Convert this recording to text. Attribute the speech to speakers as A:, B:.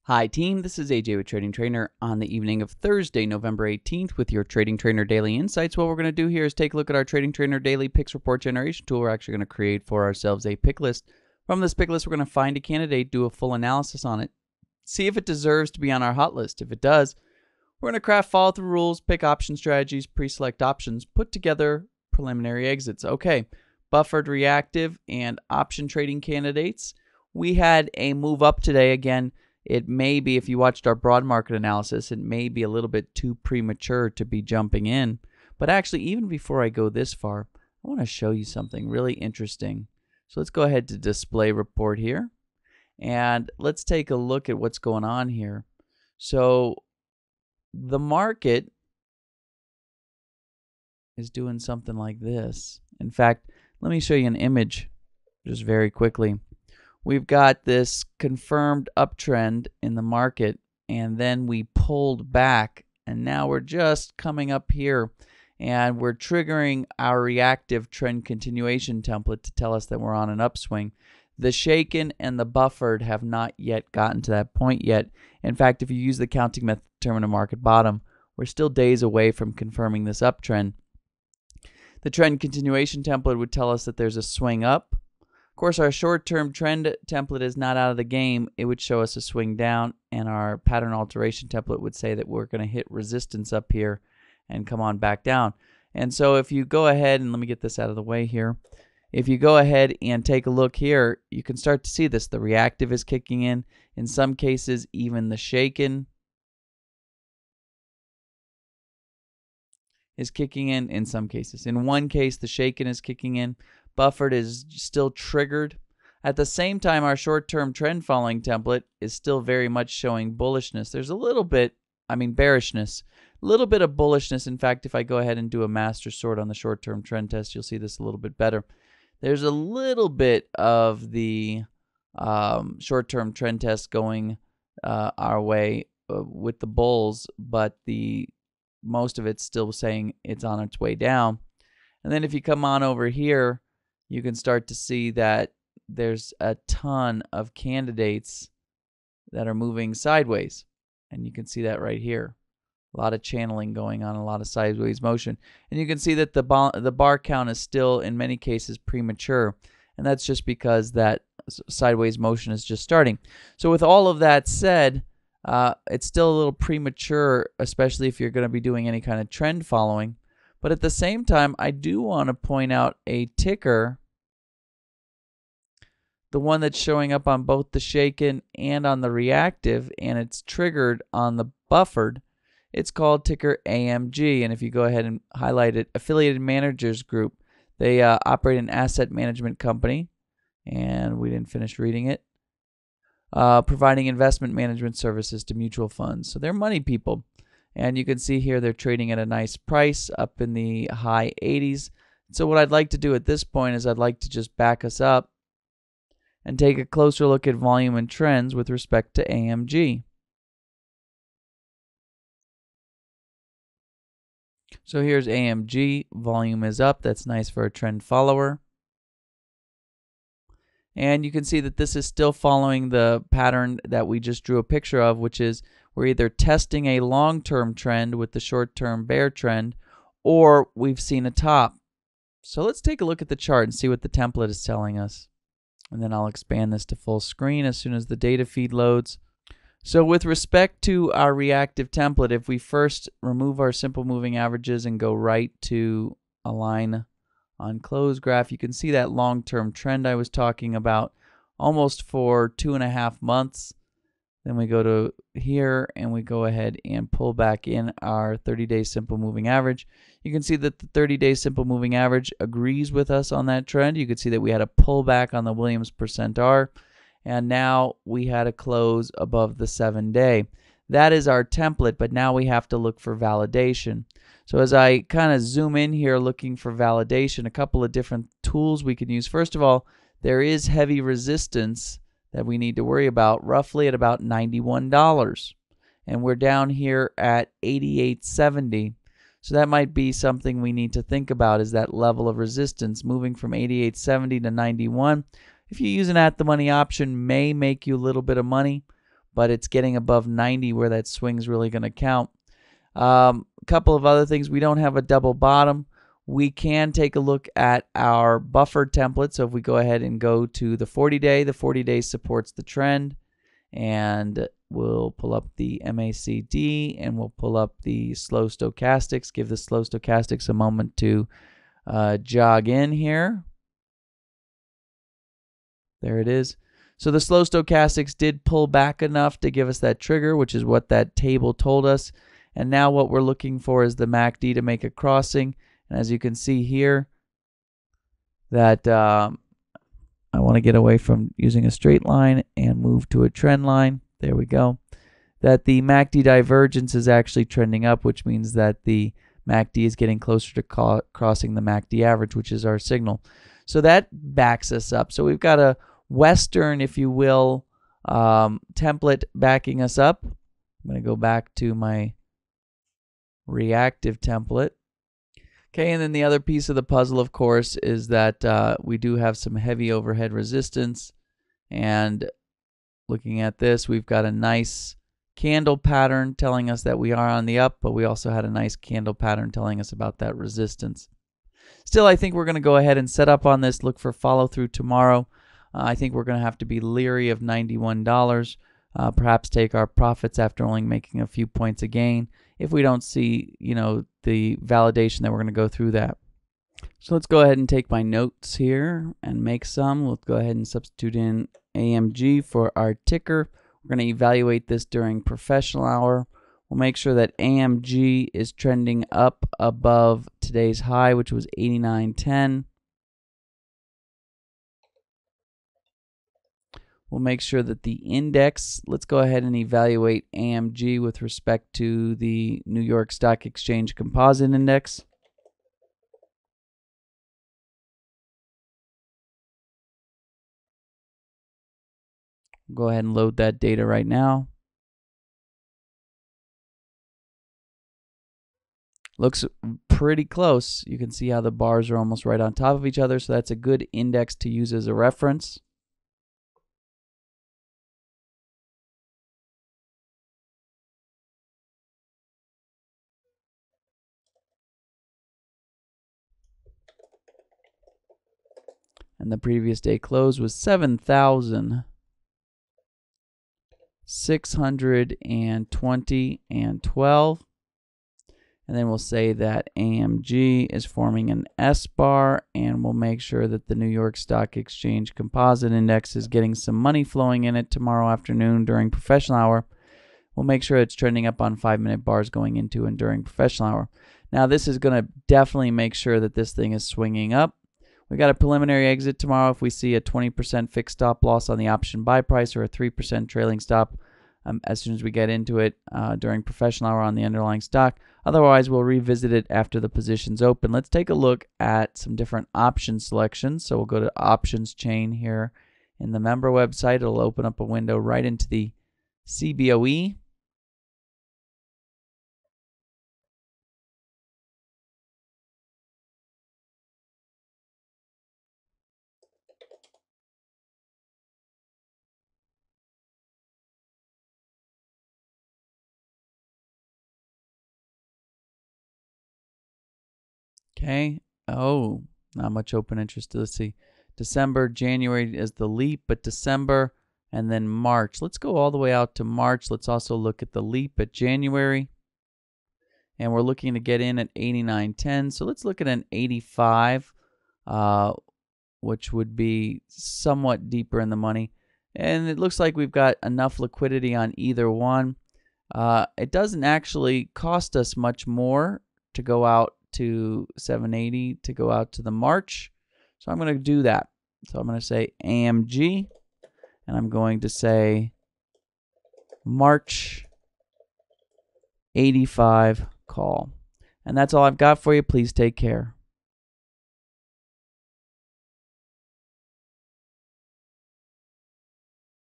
A: Hi team, this is AJ with Trading Trainer on the evening of Thursday, November 18th with your Trading Trainer Daily Insights. What we're going to do here is take a look at our Trading Trainer Daily Picks Report Generation tool. We're actually going to create for ourselves a pick list. From this pick list, we're going to find a candidate, do a full analysis on it, see if it deserves to be on our hot list. If it does, we're going to craft follow-through rules, pick option strategies, pre-select options, put together preliminary exits. Okay, buffered, reactive, and option trading candidates. We had a move up today again. It may be, if you watched our broad market analysis, it may be a little bit too premature to be jumping in. But actually, even before I go this far, I want to show you something really interesting. So let's go ahead to display report here. And let's take a look at what's going on here. So the market is doing something like this. In fact, let me show you an image just very quickly. We've got this confirmed uptrend in the market, and then we pulled back, and now we're just coming up here, and we're triggering our reactive trend continuation template to tell us that we're on an upswing. The shaken and the buffered have not yet gotten to that point yet. In fact, if you use the counting method to determine a market bottom, we're still days away from confirming this uptrend. The trend continuation template would tell us that there's a swing up. Of course, our short-term trend template is not out of the game. It would show us a swing down, and our pattern alteration template would say that we're going to hit resistance up here and come on back down. And so if you go ahead, and let me get this out of the way here. If you go ahead and take a look here, you can start to see this. The reactive is kicking in. In some cases, even the shaken is kicking in some cases. In one case, the shaken is kicking in. Buffered is still triggered. At the same time, our short-term trend following template is still very much showing bullishness. There's a little bit, bearishness, a little bit of bullishness. In fact, if I go ahead and do a master sort on the short-term trend test, you'll see this a little bit better. There's a little bit of the short-term trend test going our way with the bulls, but most of it's still saying it's on its way down. And then if you come on over here, you can start to see that there's a ton of candidates that are moving sideways. And you can see that right here. A lot of channeling going on, a lot of sideways motion. And you can see that the bar count is still, in many cases, premature. And that's just because that sideways motion is just starting. So with all of that said, it's still a little premature, especially if you're going to be doing any kind of trend following. But at the same time, I do want to point out a ticker, the one that's showing up on both the shaken and on the reactive, and it's triggered on the buffered. It's called ticker AMG, and if you go ahead and highlight it, Affiliated Managers Group. They operate an asset management company, and we didn't finish reading it, providing investment management services to mutual funds. So they're money people. And you can see here they're trading at a nice price up in the high 80s. So what I'd like to do at this point is I'd like to just back us up and take a closer look at volume and trends with respect to AMG. So here's AMG. Volume is up. That's nice for a trend follower. And you can see that this is still following the pattern that we just drew a picture of, which is we're either testing a long-term trend with the short-term bear trend, or we've seen a top. So let's take a look at the chart and see what the template is telling us. And then I'll expand this to full screen as soon as the data feed loads. So with respect to our reactive template, if we first remove our simple moving averages and go right to a line on close graph, you can see that long-term trend I was talking about almost for 2.5 months. Then we go to here and we go ahead and pull back in our 30-day simple moving average. You can see that the 30-day simple moving average agrees with us on that trend. You can see that we had a pullback on the Williams percent R, and now we had a close above the 7-day. That is our template, but now we have to look for validation. So as I kind of zoom in here looking for validation, a couple of different tools we can use. First of all, there is heavy resistance that we need to worry about, roughly at about $91. And we're down here at 88.70. So that might be something we need to think about, is that level of resistance moving from 88.70 to 91. If you use an at the money option, may make you a little bit of money, but it's getting above 90 where that swing's really going to count. A couple of other things. We don't have a double bottom. We can take a look at our buffer template. So if we go ahead and go to the 40-day supports the trend, and we'll pull up the MACD and we'll pull up the slow stochastics. Give the slow stochastics a moment to jog in here. There it is. So the slow stochastics did pull back enough to give us that trigger, which is what that table told us. And now what we're looking for is the MACD to make a crossing. And as you can see here, that I want to get away from using a straight line and move to a trend line. There we go. That the MACD divergence is actually trending up, which means that the MACD is getting closer to crossing the MACD average, which is our signal. So that backs us up. So we've got a Western, if you will, template backing us up. I'm going to go back to my reactive template. Okay, and then the other piece of the puzzle, of course, is that we do have some heavy overhead resistance. And looking at this, we've got a nice candle pattern telling us that we are on the up, but we also had a nice candle pattern telling us about that resistance. Still, I think we're going to go ahead and set up on this, look for follow through tomorrow. I think we're going to have to be leery of $91, perhaps take our profits after only making a few points a gain if we don't see, the validation that we're going to go through that. So let's go ahead and take my notes here and make some. We'll go ahead and substitute in AMG for our ticker. We're going to evaluate this during professional hour. We'll make sure that AMG is trending up above today's high, which was 89.10. We'll make sure that the index, let's go ahead and evaluate AMG with respect to the New York Stock Exchange Composite Index. Go ahead and load that data right now. Looks pretty close. You can see how the bars are almost right on top of each other, so that's a good index to use as a reference. And the previous day close was 7,620 and 12. And then we'll say that AMG is forming an S bar, and we'll make sure that the New York Stock Exchange Composite Index is getting some money flowing in it tomorrow afternoon during professional hour. We'll make sure it's trending up on 5-minute bars going into and during professional hour. Now this is going to definitely make sure that this thing is swinging up. We got a preliminary exit tomorrow if we see a 20% fixed stop loss on the option buy price or a 3% trailing stop as soon as we get into it during professional hour on the underlying stock. Otherwise, we'll revisit it after the positions open. Let's take a look at some different option selections. So we'll go to options chain here in the member website. It'll open up a window right into the CBOE. Okay. Oh, not much open interest. Let's see. December, January is the leap, but December and then March. Let's go all the way out to March. Let's also look at the leap at January. And we're looking to get in at 89.10. So let's look at an 85, which would be somewhat deeper in the money. And it looks like we've got enough liquidity on either one. It doesn't actually cost us much more to go out to 780 to go out to the March. So I'm going to do that. So I'm going to say AMG, and I'm going to say March 85 call. And that's all I've got for you. Please take care.